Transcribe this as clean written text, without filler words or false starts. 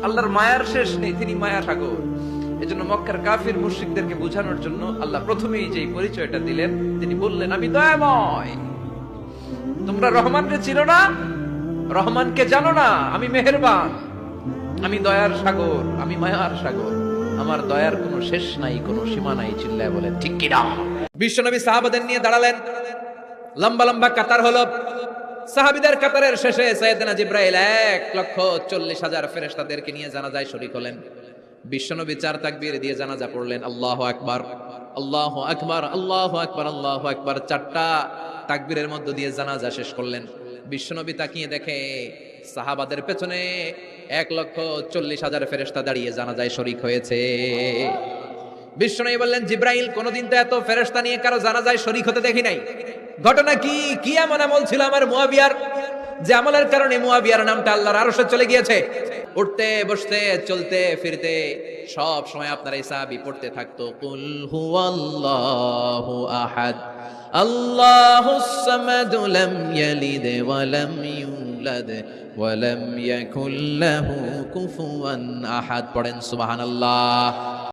আল্লাহর মায়ার শেষ নেই, তিনি মায়া সাগর। এজন্য মক্কার কাফির মুশরিকদেরকে বোঝানোর জন্য আল্লাহ প্রথমেই যে পরিচয়টা দিলেন, তিনি বললেন আমি দয়াময়। তোমরা রহমানকে চিনো না, রহমানকে জানো না, আমি মেহেরবান, আমি দয়ার সাগর, আমি মায়ার সাগর, আমার দয়ার কোনো শেষ নাই, কোনো সীমা নাই। চিল্লায় বলেন ঠিক কিনা? বিশ্বনবী সাহাবাদের নিয়ে দাঁড়ালেন, লম্বা লম্বা কাতার হলো। সাহাবীদের কাতারের শেষে সাইয়েদনা জিবরাইল 1,40,000 ফেরেশতাদেরকে নিয়ে জানাজায় শরীক হলেন। বিশ্বনবী 4 তাকবীর দিয়ে জানাজা পড়লেন, আল্লাহু আকবার, আল্লাহু আকবার, আল্লাহু আকবার, আল্লাহু আকবার। 4টা তাকবীরের মধ্য দিয়ে জানাজা শেষ করলেন। বিশ্বনবী তাকিয়ে দেখে সাহাবাদের পেছনে 1,40,000 ফেরেশতা দাঁড়িয়ে জানাজায় শরীক হয়েছে। বিশ্বনবী বললেন, জিবরাইল, কোনদিন তো এত ফেরেশতা নিয়ে কারো জানাজায় শরীক হতে দেখি নাই। ঘটনা কি? কি এমন আমল ছিল আমার মুয়াবিয়ার, যে আমলের কারণে মুয়াবিয়ার নামটা আল্লাহর আরশে চলে গিয়েছে? উঠতে বসতে চলতে ফিরতে সব সময় আপনার এই সাহাবী পড়তে থাকতো, কুল হুয়াল্লাহু আহাদ, আল্লাহুস সামাদ, লাম ইয়ালিদ ওয়া লাম ইউলাদ ওয়া লাম ইয়াকুল লাহু কুফুয়ান আহাদ। পড়েন সুবহানাল্লাহ।